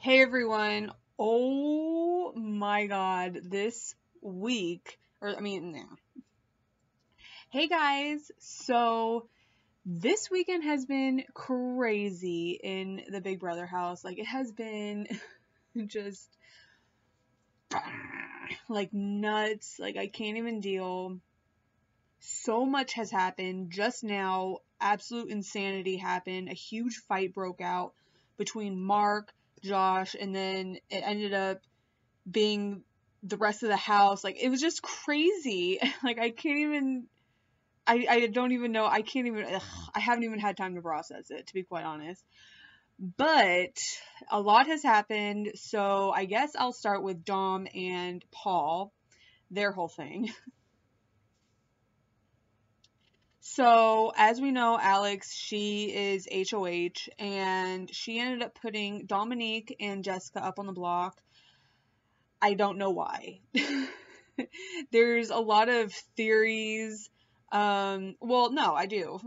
Hey everyone. Oh my god, this week, hey guys. So this weekend has been crazy in the Big Brother house. Like it has been just like nuts. Like I can't even deal. So much has happened just now. Absolute insanity happened. A huge fight broke out between Mark, Josh, and then it ended up being the rest of the house. Like it was just crazy. Like I can't even I don't even know. I can't even I haven't even had time to process it, to be quite honest. But a lot has happened, so I guess I'll start with Dom and Paul, their whole thing. So, as we know, Alex, she is HOH, and she ended up putting Dominique and Jessica up on the block. I don't know why. There's a lot of theories. Well, no, I do.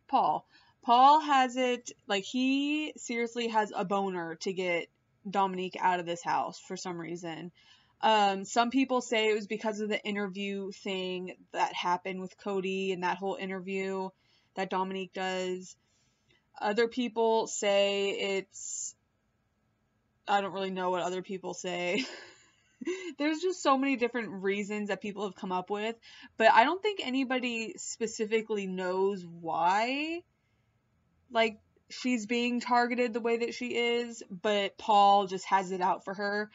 Paul. Paul has it, like, he seriously has a boner to get Dominique out of this house for some reason. Some people say it was because of the interview thing that happened with Cody and that whole interview that Dominique does. Other people say I don't really know what other people say. There's just so many different reasons that people have come up with, but I don't think anybody specifically knows why, like, she's being targeted the way that she is, but Paul just has it out for her.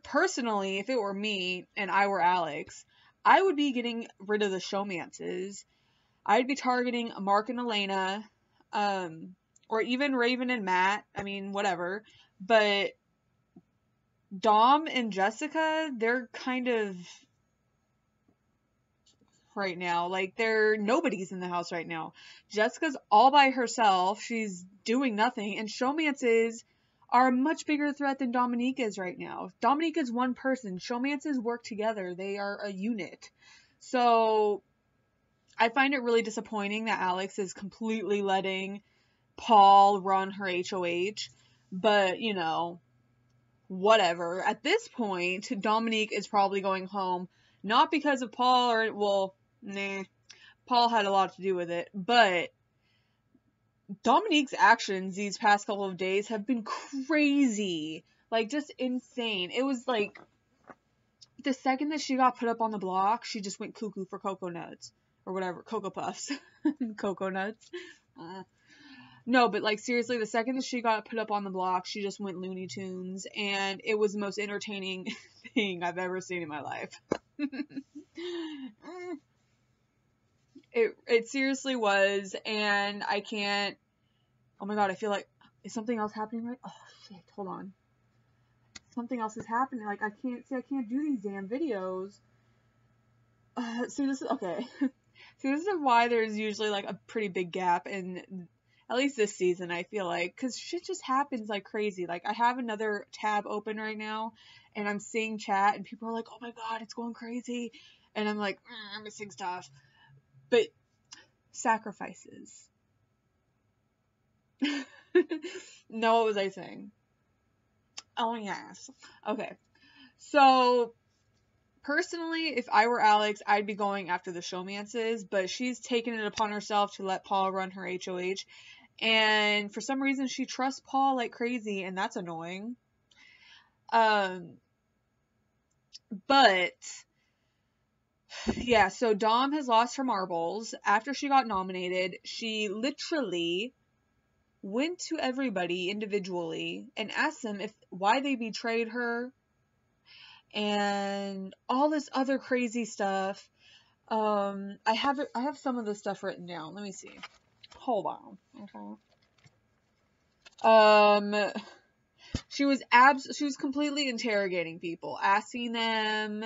Personally, if it were me and I were Alex, I would be getting rid of the showmances. I'd be targeting Mark and Elena, or even Raven and Matt. I mean, whatever. But Dom and Jessica, they're kind of right now. Like they're nobody's in the house right now. Jessica's all by herself. She's doing nothing, and showmances are a much bigger threat than Dominique is right now. Dominique is one person. Showmances work together. They are a unit. So I find it really disappointing that Alex is completely letting Paul run her HOH. But, whatever. At this point, Dominique is probably going home, not because of Paul or, well, nah, Paul had a lot to do with it, but Dominique's actions these past couple of days have been crazy. Like, just insane. It was like, the second that she got put up on the block, she just went cuckoo for Cocoa Nuts. Or whatever, Cocoa Puffs. Cocoa Nuts. No, but like seriously, the second that she got put up on the block, she just went Looney Tunes, and it was the most entertaining thing I've ever seen in my life. It seriously was, and I can't. Oh my god, I feel like is something else happening right? Oh shit, hold on. Something else is happening. Like I can't do these damn videos. So this is okay. So this is why there's usually like a pretty big gap in at least this season, I feel like, because shit just happens like crazy. Like I have another tab open right now, and I'm seeing chat, and people are like, "Oh my god, it's going crazy," and I'm like, "I'm missing stuff." But sacrifices. No, what was I saying? Oh yes. Okay. So personally, if I were Alex, I'd be going after the showmances, but she's taken it upon herself to let Paul run her HOH. And for some reason, she trusts Paul like crazy, and that's annoying. Um, but yeah, so Dom has lost her marbles. After she got nominated, she literally went to everybody individually and asked them if why they betrayed her and all this other crazy stuff. I have some of the stuff written down. Let me see. Hold on. Okay. She was completely interrogating people, asking them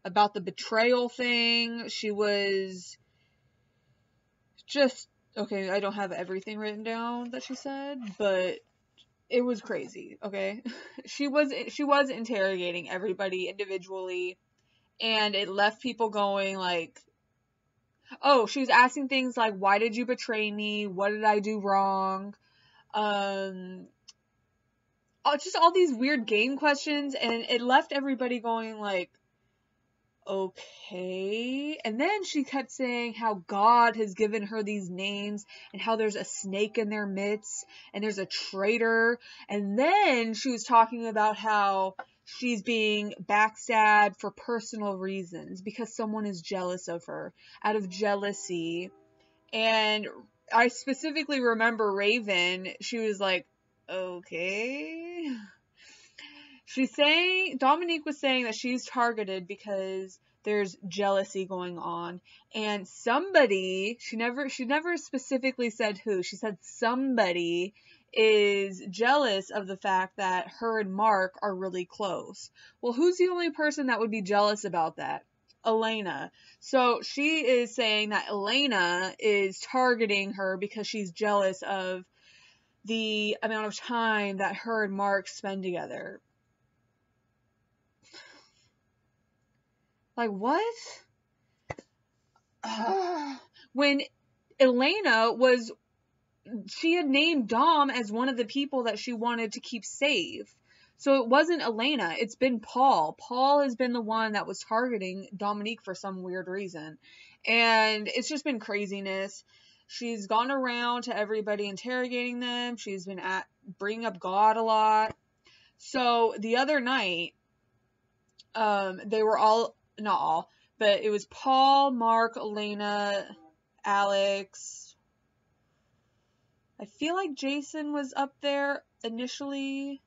about the betrayal thing. She was just okay, I don't have everything written down that she said, but it was crazy, okay? She was interrogating everybody individually, and it left people going like, oh, she was asking things like, why did you betray me? What did I do wrong? Um just all these weird game questions, and it left everybody going like, okay. And then she kept saying how God has given her these names and how there's a snake in their midst and there's a traitor. And then she was talking about how she's being backstabbed for personal reasons because someone is jealous of her out of jealousy. And I specifically remember Raven, she was like, okay. Dominique was saying that she's targeted because there's jealousy going on, and she never specifically said who, she said somebody is jealous of the fact that her and Mark are really close. Well, who's the only person that would be jealous about that? Elena. So she is saying that Elena is targeting her because she's jealous of the amount of time that her and Mark spend together. Like, what? When Elena she had named Dom as one of the people that she wanted to keep safe. So it wasn't Elena, it's been Paul. Paul has been the one that was targeting Dominique for some weird reason. And it's just been craziness. She's gone around to everybody interrogating them. She's been bringing up God a lot. So the other night, they were all, not all, but it was Paul, Mark, Elena, Alex. I feel like Jason was up there initially.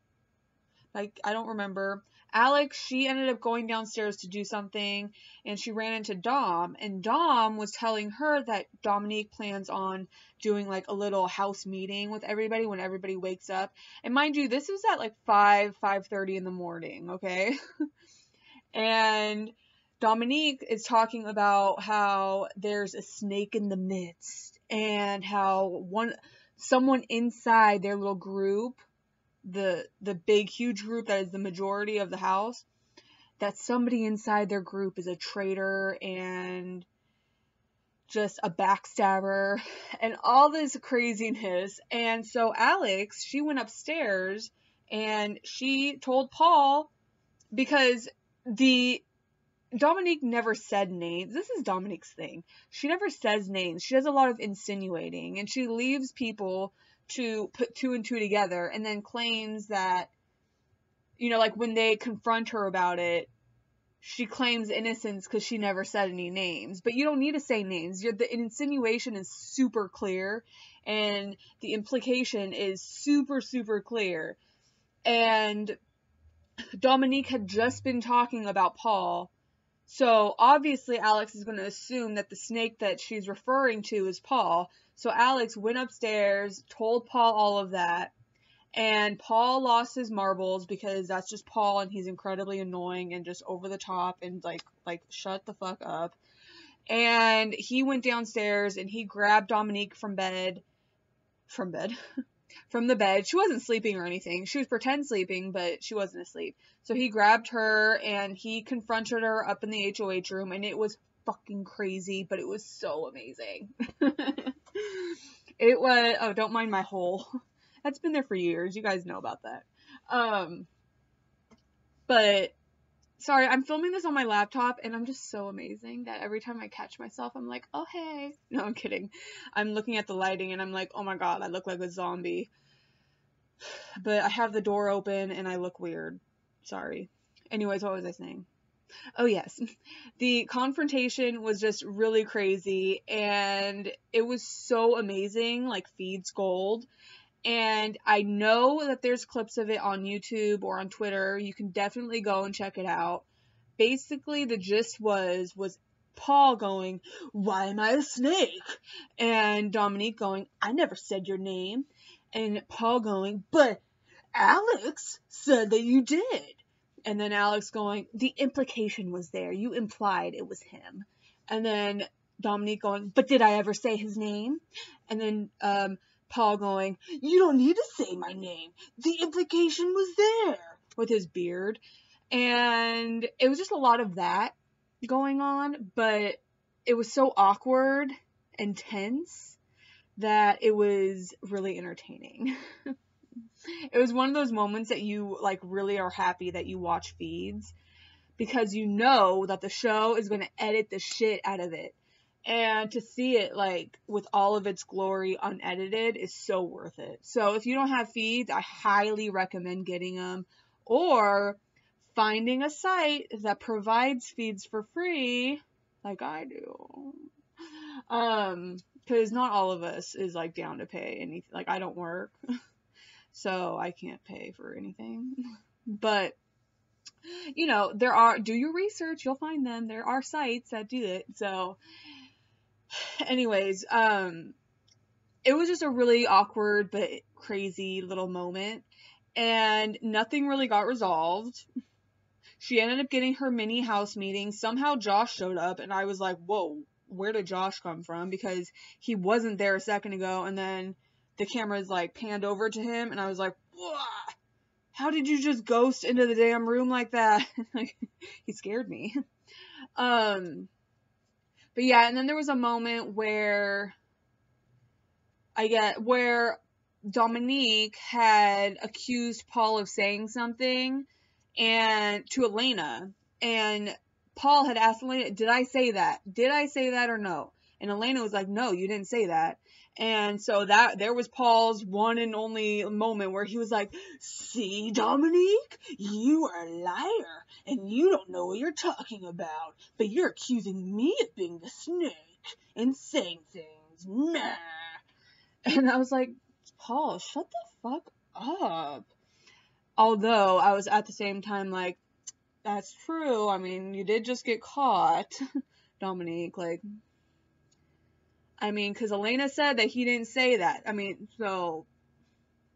Like, I don't remember. Alex, she ended up going downstairs to do something, and she ran into Dom, and Dom was telling her that Dominique plans on doing like a little house meeting with everybody when everybody wakes up. And mind you, this was at like 5:30 in the morning, okay? And Dominique is talking about how there's a snake in the midst, and how someone inside their little group, the big huge group that is the majority of the house, that somebody inside their group is a traitor and just a backstabber and all this craziness. And so Alex, she went upstairs and she told Paul, because Dominique never said names. This is Dominique's thing. She never says names. She does a lot of insinuating, and she leaves people to put two and two together, and then claims that, like when they confront her about it, she claims innocence because she never said any names. But you don't need to say names. The insinuation is super clear, and the implication is super, super clear. And Dominique had just been talking about Paul, so obviously Alex is going to assume that the snake that she's referring to is Paul. So Alex went upstairs, told Paul all of that, and Paul lost his marbles because that's just Paul, and he's incredibly annoying and just over the top and like shut the fuck up. And he went downstairs and he grabbed Dominique from the bed. She wasn't sleeping or anything. She was pretend sleeping, but she wasn't asleep. So he grabbed her and he confronted her up in the HOH room, and it was fucking crazy, but it was so amazing. It was, oh, don't mind my hole. That's been there for years. You guys know about that. But sorry, I'm filming this on my laptop, and I'm just so amazing that every time I catch myself, I'm like, oh, hey. No, I'm kidding. I'm looking at the lighting, and I'm like, oh my god, I look like a zombie. But I have the door open, and I look weird. Sorry. Anyways, what was I saying? Oh, yes. The confrontation was just really crazy, and it was so amazing, like feeds gold. And I know that there's clips of it on YouTube or on Twitter. You can definitely go and check it out. Basically, the gist was Paul going, why am I a snake? And Dominique going, I never said your name. And Paul going, but Alex said that you did. And then Alex going, the implication was there. You implied it was him. And then Dominique going, but did I ever say his name? And then Paul going, you don't need to say my name. The implication was there, with his beard. And it was just a lot of that going on, but it was so awkward and tense that it was really entertaining. It was one of those moments that you like really are happy that you watch feeds, because you know that the show is going to edit the shit out of it. And to see it like with all of its glory unedited is so worth it. So if you don't have feeds, I highly recommend getting them, or finding a site that provides feeds for free like I do. Because not all of us is like down to pay anything. Like, I don't work, so I can't pay for anything. But you know, do your research, you'll find them. There are sites that do it. So anyways, it was just a really awkward but crazy little moment, and nothing really got resolved. She ended up getting her mini house meeting. Somehow Josh showed up, and I was like, whoa, where did Josh come from? Because he wasn't there a second ago, and then the cameras like panned over to him, and I was like, whoa, how did you just ghost into the damn room like that? Like, he scared me. But yeah, and then there was a moment where Dominique had accused Paul of saying something and to Elena, and Paul had asked Elena, did I say that? Did I say that or no? And Elena was like, no, you didn't say that. And so that there was Paul's one and only moment where he was like, see, Dominique, you are a liar and you don't know what you're talking about, but you're accusing me of being the snake and saying things. Nah. And I was like, Paul, shut the fuck up. Although I was at the same time like, that's true. I mean, you did just get caught, Dominique. Like, I mean, because Elena said that he didn't say that. I mean, so,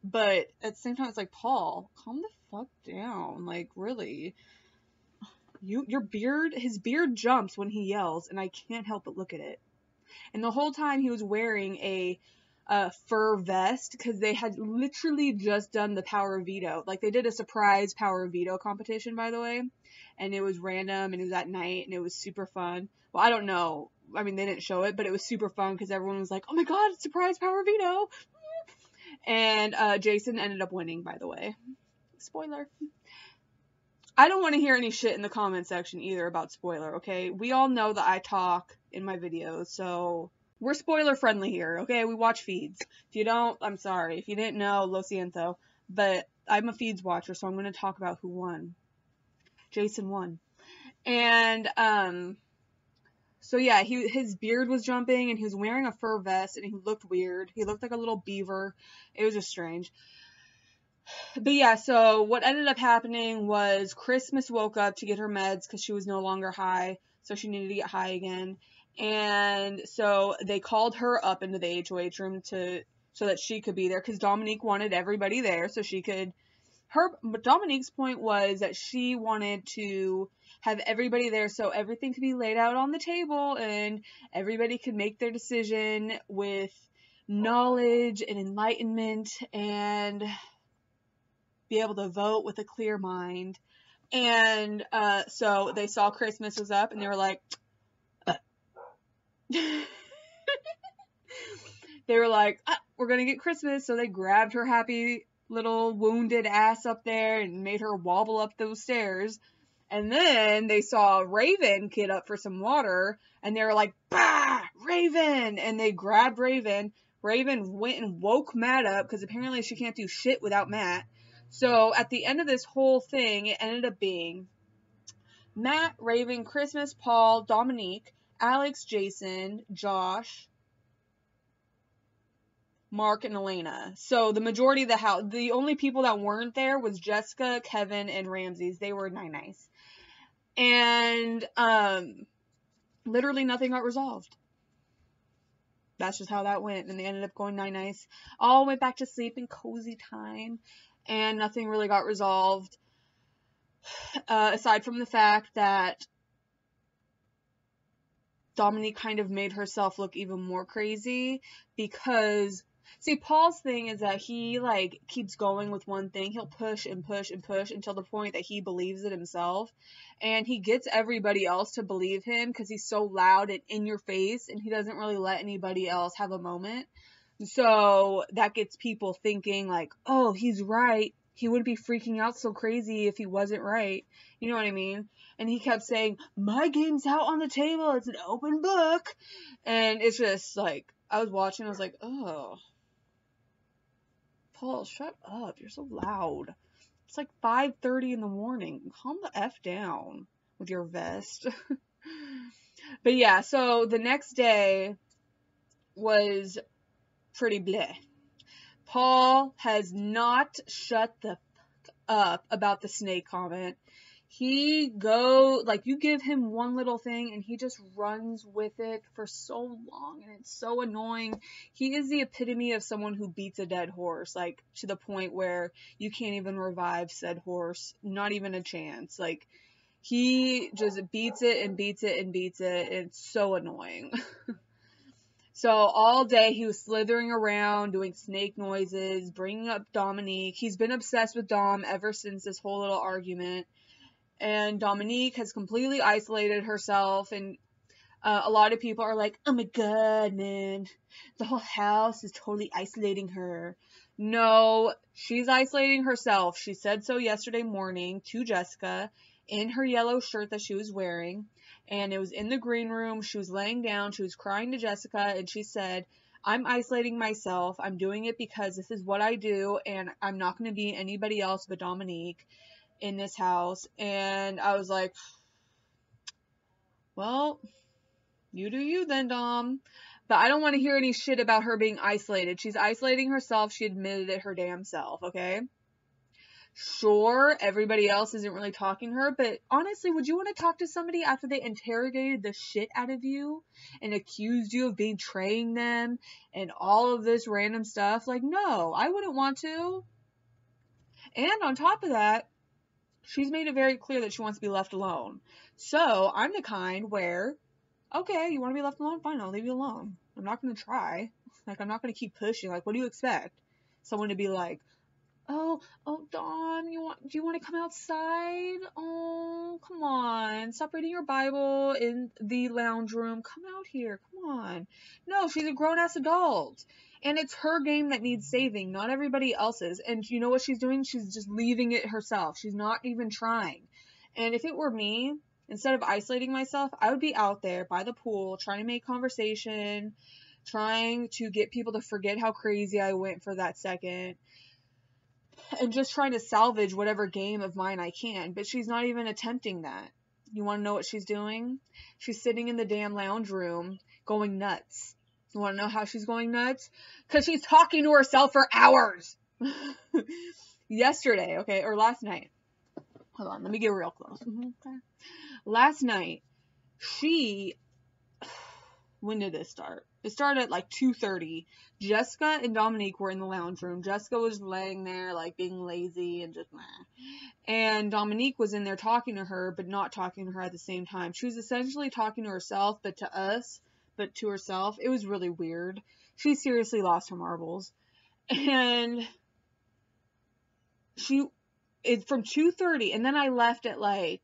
but at the same time, it's like, Paul, calm the fuck down. Like, really. His beard jumps when he yells, and I can't help but look at it. And the whole time he was wearing a fur vest, because they had literally just done the power veto. Like, they did a surprise power veto competition, by the way, and it was random, and it was at night, and it was super fun. Well, I don't know. I mean, they didn't show it, but it was super fun because everyone was like, oh my god, it's surprise power veto. And Jason ended up winning, by the way. Spoiler. I don't want to hear any shit in the comment section either about spoiler, okay? We all know that I talk in my videos, so we're spoiler friendly here, okay? We watch feeds. If you don't, I'm sorry. If you didn't know, lo siento. But I'm a feeds watcher, so I'm going to talk about who won. Jason won. And, so yeah, his beard was jumping, and he was wearing a fur vest, and he looked weird. He looked like a little beaver. It was just strange. But yeah, so what ended up happening was Christmas woke up to get her meds because she was no longer high, so she needed to get high again. And so they called her up into the HOH room so that she could be there, because Dominique wanted everybody there so she could. But Dominique's point was that she wanted to have everybody there so everything could be laid out on the table and everybody could make their decision with knowledge and enlightenment and be able to vote with a clear mind. And so they saw Christmas was up, and they were like, we're gonna get Christmas. So they grabbed her happy little wounded ass up there and made her wobble up those stairs. And then they saw Raven get up for some water, and they were like, bah, Raven! And they grabbed Raven. Raven went and woke Matt up, because apparently she can't do shit without Matt. So at the end of this whole thing, it ended up being Matt, Raven, Christmas, Paul, Dominique, Alex, Jason, Josh, Mark, and Elena. So the majority of the house, the only people that weren't there was Jessica, Kevin, and Ramses. They were nice. And literally nothing got resolved. That's just how that went. And they ended up going nice. All went back to sleep in cozy time. And nothing really got resolved. Aside from the fact that Dominique kind of made herself look even more crazy, because see, Paul's thing is that he like keeps going with one thing. He'll push and push and push until the point that he believes it himself, and he gets everybody else to believe him because he's so loud and in your face, and he doesn't really let anybody else have a moment. So that gets people thinking like, oh, he's right. He wouldn't be freaking out so crazy if he wasn't right. You know what I mean? And he kept saying, my game's out on the table. It's an open book. And it's just like, I was watching. I was like, oh, Paul, shut up. You're so loud. It's like 5:30 in the morning. Calm the F down with your vest. But yeah, so the next day was pretty bleh. Paul has not shut the fuck up about the snake comment. You give him one little thing and he just runs with it for so long, and it's so annoying. He is the epitome of someone who beats a dead horse, like to the point where you can't even revive said horse, not even a chance. Like, he just beats it and beats it and beats it. It's so annoying. So all day he was slithering around, doing snake noises, bringing up Dominique. He's been obsessed with Dom ever since this whole little argument. And Dominique has completely isolated herself. And a lot of people are like, oh my god, man, the whole house is totally isolating her. No, she's isolating herself. She said so yesterday morning to Jessica in her yellow shirt that she was wearing. And it was in the green room. She was laying down. She was crying to Jessica. And she said, I'm isolating myself. I'm doing it because this is what I do. And I'm not going to be anybody else but Dominique in this house. And I was like, well, you do you then, Dom. But I don't want to hear any shit about her being isolated. She's isolating herself. She admitted it her damn self, okay? Sure, everybody else isn't really talking to her, but honestly, would you want to talk to somebody after they interrogated the shit out of you and accused you of betraying them and all of this random stuff? Like, no, I wouldn't want to. And on top of that, she's made it very clear that she wants to be left alone. So I'm the kind where, okay, you want to be left alone? Fine, I'll leave you alone. I'm not going to try. Like, I'm not going to keep pushing. Like, what do you expect? Someone to be like, oh, Dawn, do you want to come outside? Oh, come on. Stop reading your Bible in the lounge room. Come out here. Come on. No, she's a grown-ass adult. And it's her game that needs saving, not everybody else's. And you know what she's doing? She's just leaving it herself. She's not even trying. And if it were me, instead of isolating myself, I would be out there by the pool trying to make conversation, trying to get people to forget how crazy I went for that second, and just trying to salvage whatever game of mine I can. But she's not even attempting that. You want to know what she's doing? She's sitting in the damn lounge room going nuts. You want to know how she's going nuts? Because she's talking to herself for hours. Yesterday, okay, or last night. Hold on, let me get real close. Okay. Last night, when did this start? It started at like 2:30. Jessica and Dominique were in the lounge room. Jessica was laying there like being lazy and just meh. And Dominique was in there talking to her, but not talking to her at the same time. She was essentially talking to herself, but to us, but to herself. It was really weird. She seriously lost her marbles. And it's from 2:30, and then I left at like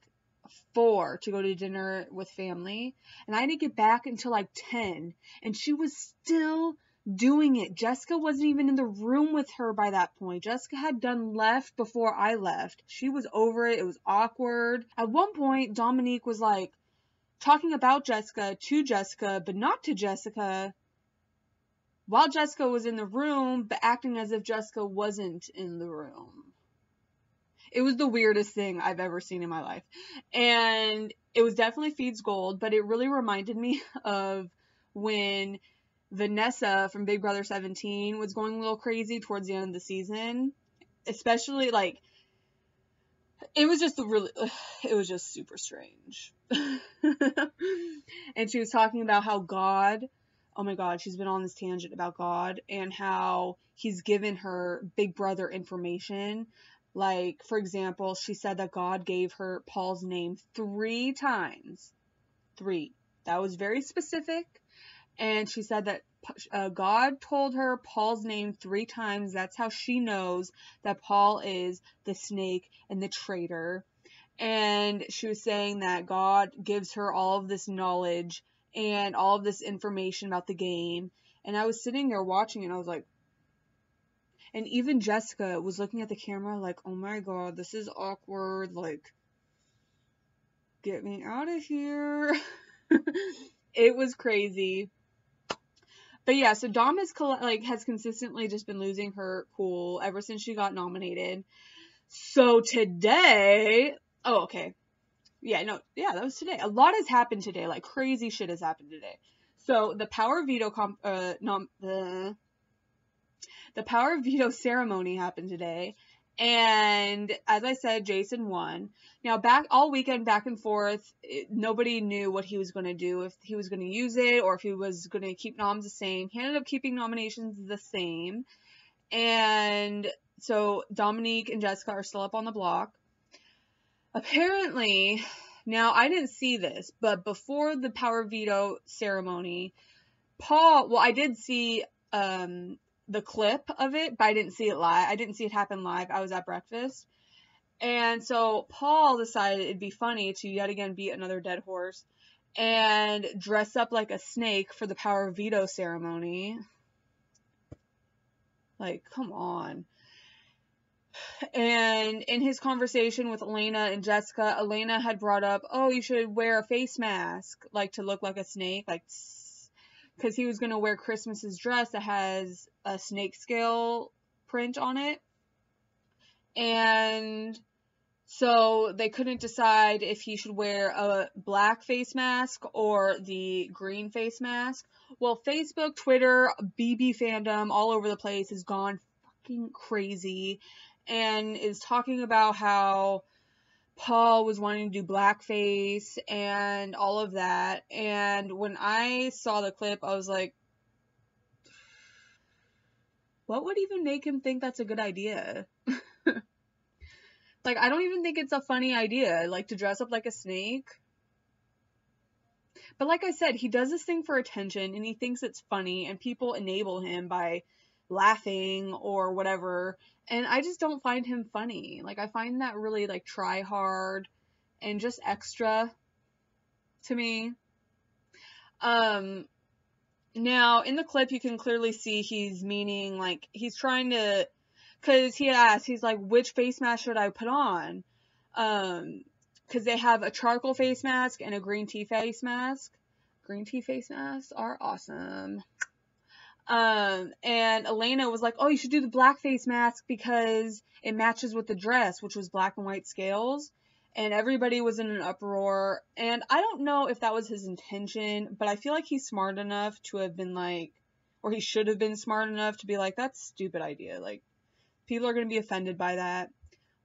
4 to go to dinner with family, and I didn't get back until like 10, and she was still doing it. Jessica wasn't even in the room with her by that point. Jessica had left before I left. She was over it. It was awkward. At one point, Dominique was like talking about Jessica to Jessica, but not to Jessica, while Jessica was in the room, but acting as if Jessica wasn't in the room. It was the weirdest thing I've ever seen in my life. And it was definitely Feeds Gold, but it really reminded me of when Vanessa from Big Brother 17 was going a little crazy towards the end of the season. Especially, like, it was just super strange. And she was talking about how God, oh my God, she's been on this tangent about God and how he's given her Big Brother information. Like, for example, she said that God gave her Paul's name 3 times. 3. That was very specific. And she said that God told her Paul's name 3 times. That's how she knows that Paul is the snake and the traitor. And she was saying that God gives her all of this knowledge and all of this information about the game. And I was sitting there watching, and I was like, and even Jessica was looking at the camera like, oh my god, this is awkward, like, get me out of here. It was crazy. But yeah, so Dom has consistently just been losing her cool ever since she got nominated. So today, oh, okay. Yeah, no, yeah, that was today. A lot has happened today. Like, crazy shit has happened today. So the power veto the power veto ceremony happened today, and as I said, Jason won. Now, all weekend, back and forth, nobody knew what he was going to do, if he was going to use it or if he was going to keep noms the same. He ended up keeping nominations the same, and so Dominique and Jessica are still up on the block. Apparently, now I didn't see this, but before the power veto ceremony, I did see the clip of it, but I didn't see it live. I didn't see it happen live. I was at breakfast. And so Paul decided it'd be funny to yet again beat another dead horse and dress up like a snake for the power veto ceremony. Like, come on. And in his conversation with Elena and Jessica, Elena had brought up, oh, you should wear a face mask, like, to look like a snake, like, because he was going to wear Christmas's dress that has a snake scale print on it. And so they couldn't decide if he should wear a black face mask or the green face mask. Well, Facebook, Twitter, BB fandom all over the place has gone fucking crazy and is talking about how Paul was wanting to do blackface and all of that. And when I saw the clip, I was like, what would even make him think that's a good idea? Like, I don't even think it's a funny idea, like, to dress up like a snake. But like I said, he does this thing for attention, and he thinks it's funny, and people enable him by laughing or whatever. And I just don't find him funny. Like, I find that really, like, try hard and just extra to me. Now, in the clip, you can clearly see he's meaning, like, he's trying to, because he asked, he's like, which face mask should I put on? Because they have a charcoal face mask and a green tea face mask. Green tea face masks are awesome. And Elena was like, oh, you should do the black face mask because it matches with the dress, which was black and white scales. And everybody was in an uproar. And I don't know if that was his intention, but I feel like he's smart enough to have been like, or he should have been smart enough to be like, that's a stupid idea. Like, people are going to be offended by that.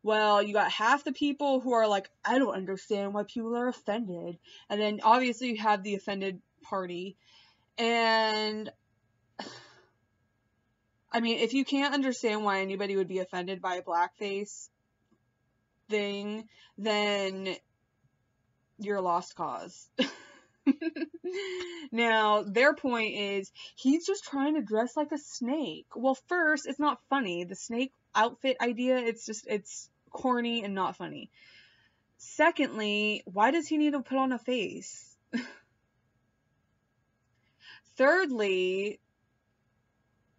Well, you got half the people who are like, I don't understand why people are offended. And then obviously you have the offended party. And I mean, if you can't understand why anybody would be offended by a blackface thing, then you're a lost cause. Now, their point is, he's just trying to dress like a snake. Well, first, it's not funny. The snake outfit idea, it's corny and not funny. Secondly, why does he need to put on a face? Thirdly,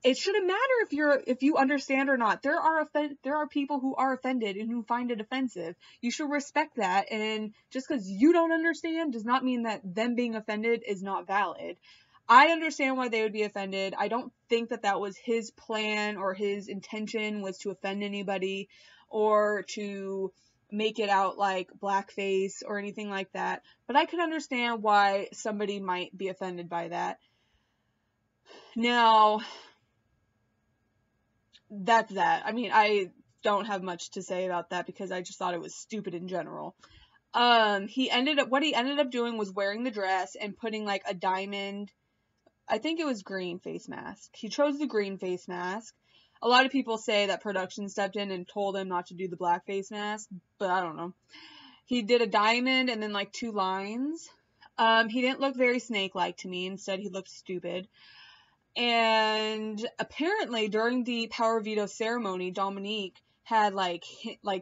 it shouldn't matter if you understand or not. There are people who are offended and who find it offensive. You should respect that, and just because you don't understand does not mean that them being offended is not valid. I understand why they would be offended. I don't think that was his plan or his intention was to offend anybody or to make it out like blackface or anything like that. But I could understand why somebody might be offended by that. Now, that's that. I mean, I don't have much to say about that because I just thought it was stupid in general. What he ended up doing was wearing the dress and putting like a diamond, I think it was green face mask. He chose the green face mask. A lot of people say that production stepped in and told him not to do the black face mask, but I don't know. He did a diamond and then like 2 lines. He didn't look very snake-like to me. Instead, he looked stupid. And apparently during the power veto ceremony, Dominique had like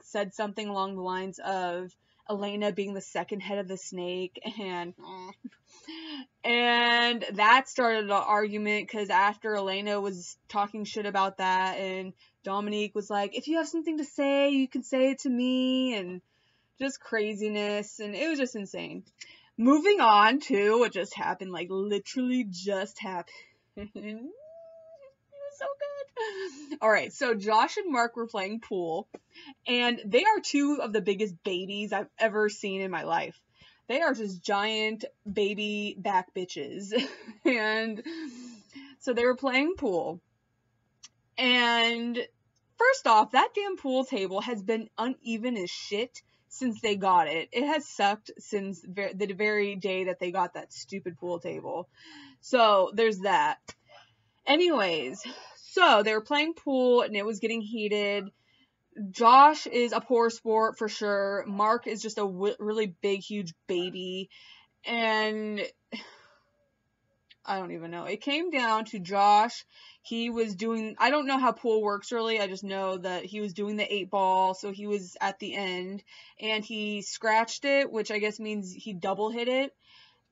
said something along the lines of Elena being the second head of the snake, And that started an argument because after Elena was talking shit about that, and Dominique was like, if you have something to say, you can say it to me, and just craziness, and it was just insane. Moving on to what just happened, like literally just happened. It was so good. Alright, so Josh and Mark were playing pool, and they are two of the biggest babies I've ever seen in my life. They are just giant baby back bitches. And so they were playing pool. And first off, that damn pool table has been uneven as shit since they got it. It has sucked since the very day that they got that stupid pool table. So there's that. Anyways, so they were playing pool and it was getting heated. Josh is a poor sport for sure. Mark is just a really big, huge baby. And I don't even know. It came down to Josh. He was doing, I don't know how pool works really. I just know that he was doing the 8-ball. So he was at the end and he scratched it, which I guess means he double hit it.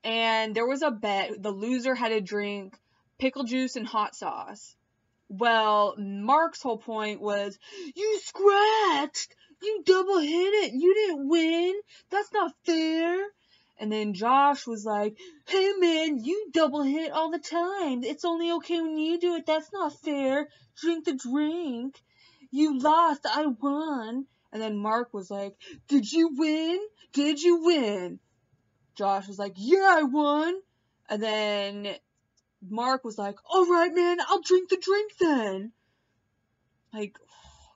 And there was a bet. The loser had to drink pickle juice and hot sauce. Well, Mark's whole point was, you scratched! You double hit it! You didn't win! That's not fair! And then Josh was like, hey man, you double hit all the time. It's only okay when you do it. That's not fair. Drink the drink. You lost. I won. And then Mark was like, did you win? Did you win? Josh was like, yeah, I won. And then Mark was like, alright man, I'll drink the drink then. Like,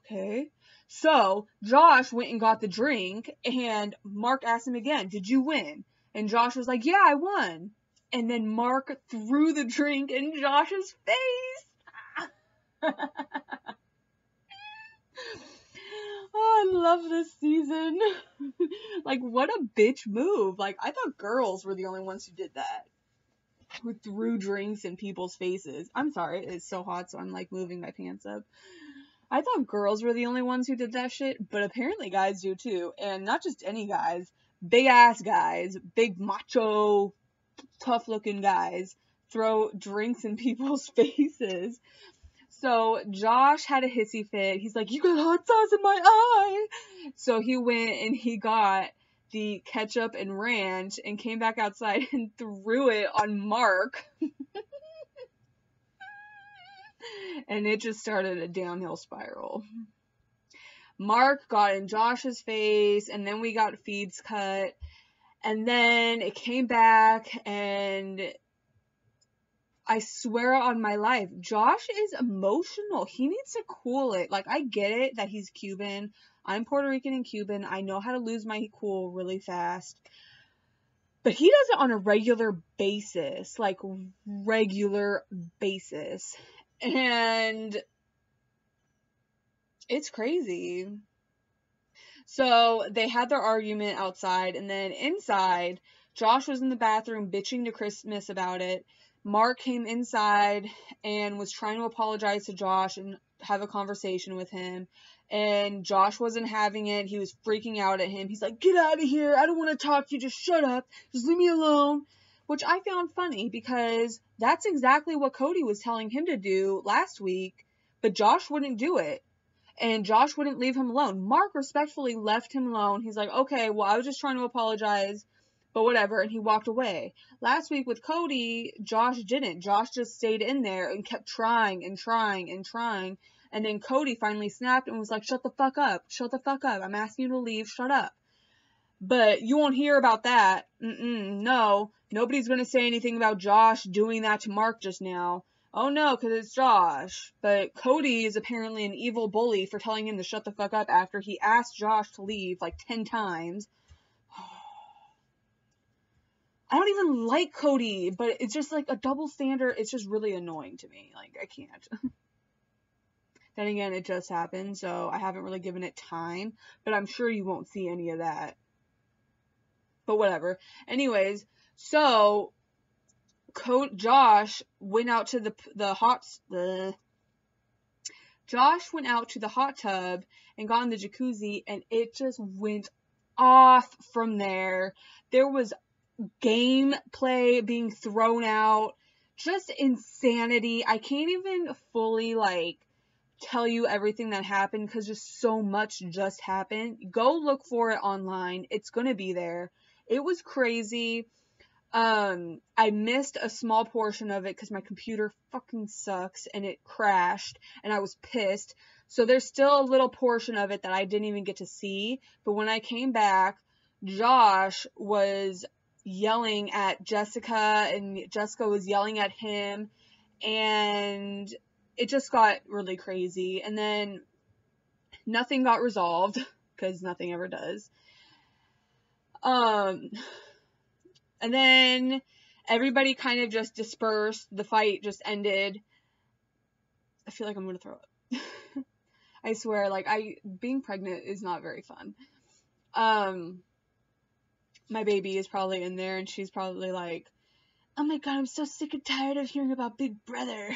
okay. So, Josh went and got the drink, and Mark asked him again, did you win? And Josh was like, yeah, I won. And then Mark threw the drink in Josh's face. Oh, I love this season. Like, what a bitch move. Like, I thought girls were the only ones who did that. Who threw drinks in people's faces. I'm sorry, it's so hot, so I'm like moving my pants up. I thought girls were the only ones who did that shit, but apparently guys do too. And not just any guys, big ass guys, big macho, tough looking guys throw drinks in people's faces. So Josh had a hissy fit. He's like, you got hot sauce in my eye. So he went and he got the ketchup and ranch and came back outside and threw it on Mark. And it just started a downhill spiral. Mark got in Josh's face, and then we got feeds cut, and then it came back, and I swear on my life, Josh is emotional. He needs to cool it. Like, I get it that he's Cuban. I'm Puerto Rican and Cuban. I know how to lose my cool really fast. But he does it on a regular basis. Like, regular basis. And it's crazy. So they had their argument outside, and then inside, Josh was in the bathroom bitching to Christmas about it. Mark came inside and was trying to apologize to Josh and have a conversation with him. And Josh wasn't having it. He was freaking out at him. He's like, get out of here. I don't want to talk to you. Just shut up. Just leave me alone. Which I found funny because that's exactly what Cody was telling him to do last week. But Josh wouldn't do it. And Josh wouldn't leave him alone. Mark respectfully left him alone. He's like, okay, well, I was just trying to apologize. But whatever. And he walked away. Last week with Cody, Josh didn't. Josh just stayed in there and kept trying and trying and trying. And then Cody finally snapped and was like, shut the fuck up. Shut the fuck up. I'm asking you to leave. Shut up. But you won't hear about that. No. Nobody's going to say anything about Josh doing that to Mark just now. Oh no, because it's Josh. But Cody is apparently an evil bully for telling him to shut the fuck up after he asked Josh to leave like 10 times. I don't even like Cody, but it's just like a double standard. It's just really annoying to me. Like, I can't. Then again, it just happened, so I haven't really given it time. But I'm sure you won't see any of that. But whatever. Anyways, so Josh went out to Josh went out to the hot tub and got in the jacuzzi, and it just went off from there. There was gameplay being thrown out, just insanity. I can't even fully like tell you everything that happened because just so much just happened. Go look for it online. It's gonna be there. It was crazy. I missed a small portion of it because my computer fucking sucks and it crashed and I was pissed. So there's still a little portion of it that I didn't even get to see. But when I came back, Josh was yelling at Jessica and Jessica was yelling at him, and it just got really crazy. And then nothing got resolved because nothing ever does. And then everybody kind of just dispersed. The fight just ended. I feel like I'm gonna throw up. I swear, like, being pregnant is not very fun. My baby is probably in there and she's probably like, oh my god, I'm so sick and tired of hearing about Big Brother.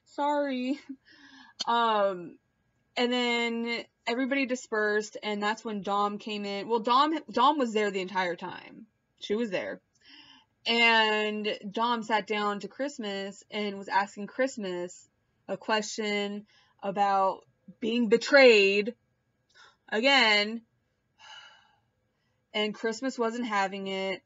Sorry. And then everybody dispersed, and that's when Dom came in. Well, Dom was there the entire time. She was there. And Dom sat down to Christmas and was asking Christmas a question about being betrayed again. And Christmas wasn't having it.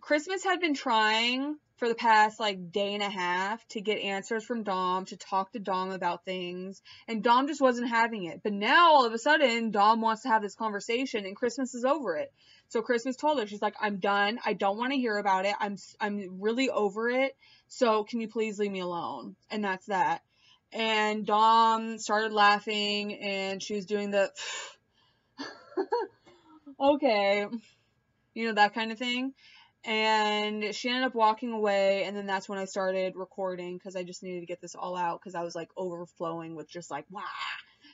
Christmas had been trying for the past like day and a half to get answers from Dom, to talk to Dom about things, and Dom just wasn't having it. But now all of a sudden Dom wants to have this conversation and Christmas is over it. So Christmas told her, she's like, I'm done. I don't want to hear about it. I'm really over it. So can you please leave me alone? And that's that. And Dom started laughing and she was doing the okay, you know, that kind of thing. And she ended up walking away, and then that's when I started recording because I just needed to get this all out because I was like overflowing with just like, wow.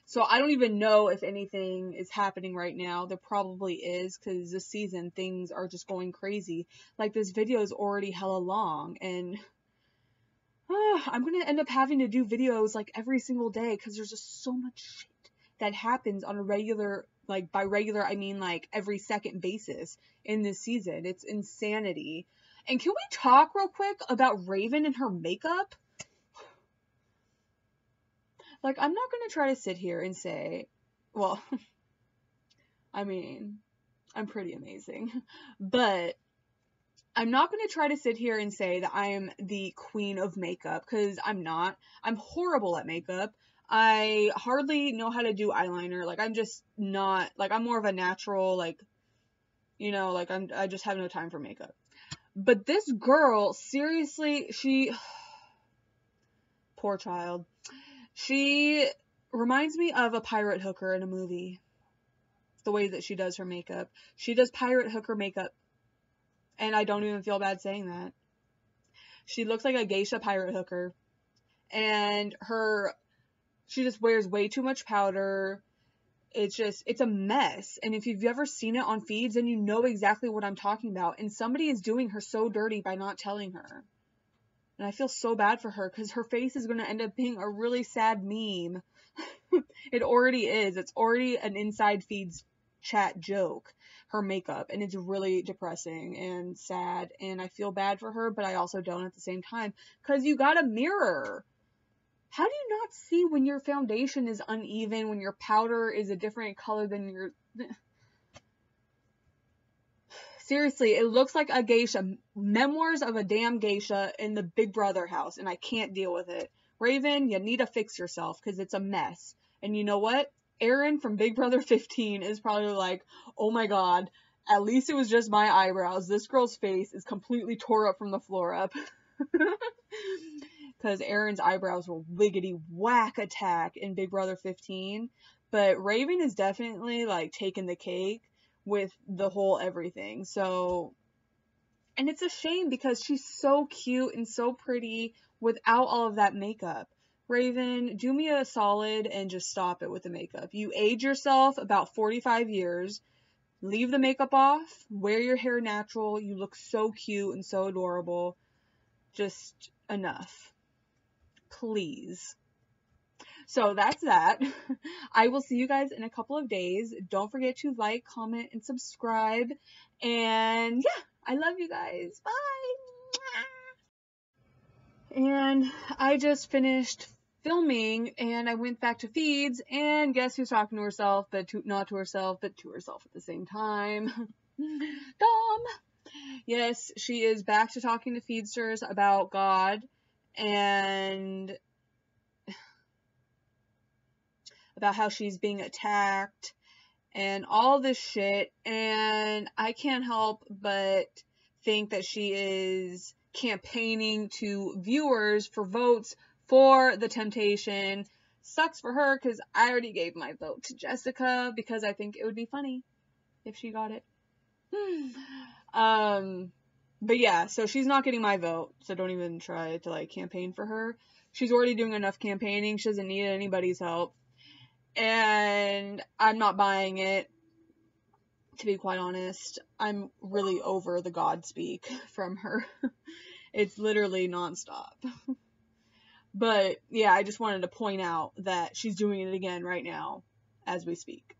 So I don't even know if anything is happening right now. There probably is because this season things are just going crazy. Like, this video is already hella long, and I'm going to end up having to do videos like every single day because there's just so much shit that happens on a regular, like by regular I mean like every second basis in this season. It's insanity. And can we talk real quick about Raven and her makeup? Like, I'm not going to try to sit here and say, well, I mean, I'm pretty amazing, but I'm not going to try to sit here and say that I am the queen of makeup because I'm not. I'm horrible at makeup. I hardly know how to do eyeliner. Like, I'm just not, like, I'm more of a natural, like, you know, like, I just have no time for makeup. But this girl, seriously, poor child. She reminds me of a pirate hooker in a movie. The way that she does her makeup. She does pirate hooker makeup. And I don't even feel bad saying that. She looks like a geisha pirate hooker. And she just wears way too much powder. It's a mess. And if you've ever seen it on feeds, then you know exactly what I'm talking about. And somebody is doing her so dirty by not telling her. And I feel so bad for her because her face is going to end up being a really sad meme. It already is. It's already an inside feeds chat joke, her makeup. And it's really depressing and sad. And I feel bad for her, but I also don't at the same time. Because you got a mirror. How do you not see when your foundation is uneven, when your powder is a different color than your... Seriously, it looks like a geisha. Memoirs of a damn geisha in the Big Brother house, and I can't deal with it. Raven, you need to fix yourself, because it's a mess. And you know what? Aaron from Big Brother 15 is probably like, oh my god, at least it was just my eyebrows. This girl's face is completely tore up from the floor up. Because Aaron's eyebrows were wiggity whack attack in Big Brother 15. But Raven is definitely, like, taking the cake with the whole everything. So, and it's a shame because she's so cute and so pretty without all of that makeup. Raven, do me a solid and just stop it with the makeup. You age yourself about 45 years. Leave the makeup off. Wear your hair natural. You look so cute and so adorable. Just enough. Please. So that's that. I will see you guys in a couple of days. Don't forget to like, comment, and subscribe. And yeah, I love you guys. Bye. And I just finished filming and I went back to feeds, and guess who's talking to herself, but not to herself, but to herself at the same time. Dom. Yes, she is back to talking to feedsters about God and about how she's being attacked and all this shit, and I can't help but think that she is campaigning to viewers for votes for the temptation. Sucks for her, because I already gave my vote to Jessica because I think it would be funny if she got it. But yeah, so she's not getting my vote, so don't even try to like campaign for her. She's already doing enough campaigning. She doesn't need anybody's help. And I'm not buying it, to be quite honest. I'm really over the God speak from her. It's literally nonstop. But yeah, I just wanted to point out that she's doing it again right now as we speak.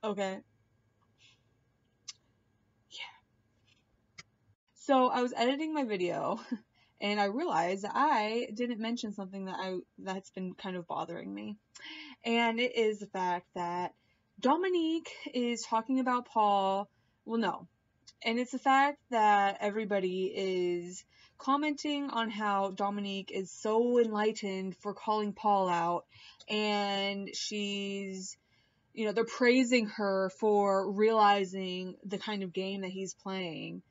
Okay? Yeah. So I was editing my video and I realized I didn't mention something that's been kind of bothering me. And it is the fact that Dominique is talking about Paul. Well, no. And it's the fact that everybody is commenting on how Dominique is so enlightened for calling Paul out. And she's, they're praising her for realizing the kind of game that he's playing.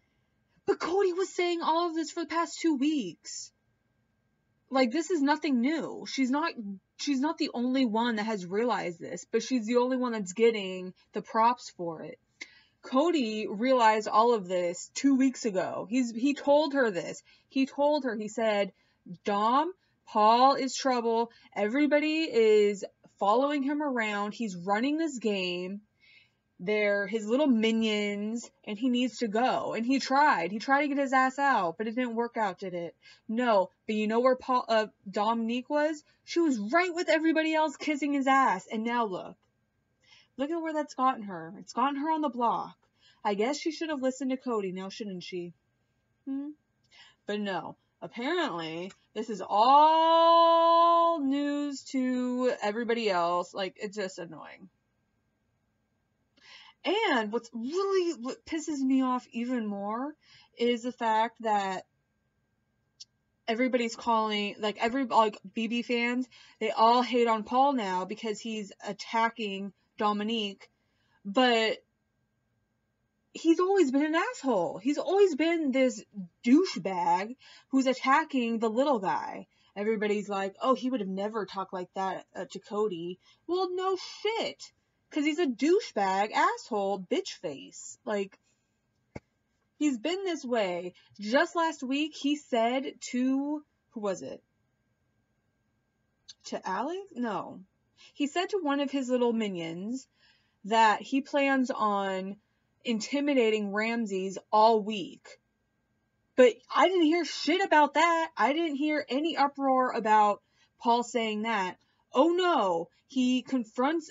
But Cody was saying all of this for the past 2 weeks. Like, this is nothing new. She's not the only one that has realized this, but she's the only one that's getting the props for it. Cody realized all of this 2 weeks ago. He told her this. He told her, he said, Dom, Paul is trouble. Everybody is following him around. He's running this game. They're his little minions, and he needs to go. And he tried to get his ass out, but it didn't work out, did it? No. But you know where Dominique was? She was right with everybody else kissing his ass. And now look at where that's gotten her. It's gotten her on the block. I guess she should have listened to Cody now, shouldn't she? But no. Apparently, this is all news to everybody else. Like, it's just annoying. And what pisses me off even more is the fact that everybody's calling, like BB fans, they all hate on Paul now because he's attacking Dominique, but he's always been an asshole. He's always been this douchebag who's attacking the little guy. Everybody's like, oh, he would have never talked like that to Cody. Well, no shit. Because he's a douchebag, asshole, bitch face. Like, he's been this way. Just last week, he said to, who was it? To Alex? No. He said to one of his little minions that he plans on intimidating Ramses all week. But I didn't hear shit about that. I didn't hear any uproar about Paul saying that. Oh no, he confronts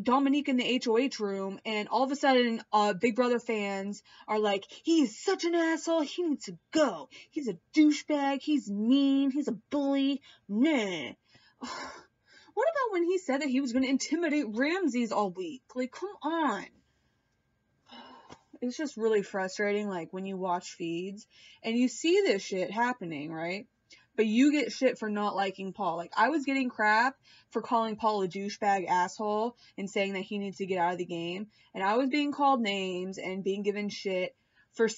Dominique in the HOH room, and all of a sudden, Big Brother fans are like, he's such an asshole, he needs to go. He's a douchebag, he's mean, he's a bully. Nah. What about when he said that he was going to intimidate Ramses all week? Like, come on. It's just really frustrating, like, when you watch feeds, and you see this shit happening, right? But you get shit for not liking Paul. Like, I was getting crap for calling Paul a douchebag asshole and saying that he needs to get out of the game. And I was being called names and being given shit for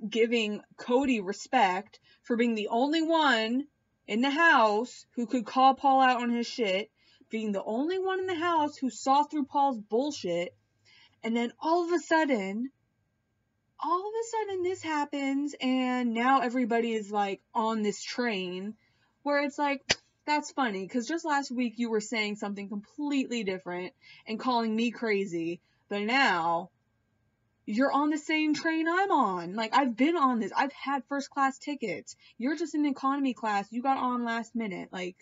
giving Cody respect for being the only one in the house who could call Paul out on his shit, being the only one in the house who saw through Paul's bullshit. And then all of a sudden this happens, and now everybody is like on this train where it's like, that's funny, because just last week you were saying something completely different and calling me crazy, but now you're on the same train I'm on. Like, I've been on this. I've had first class tickets. You're just in economy class. You got on last minute. Like,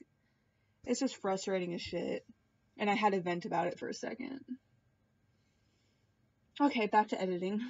It's just frustrating as shit. And I had to vent about it for a second. Okay, back to editing.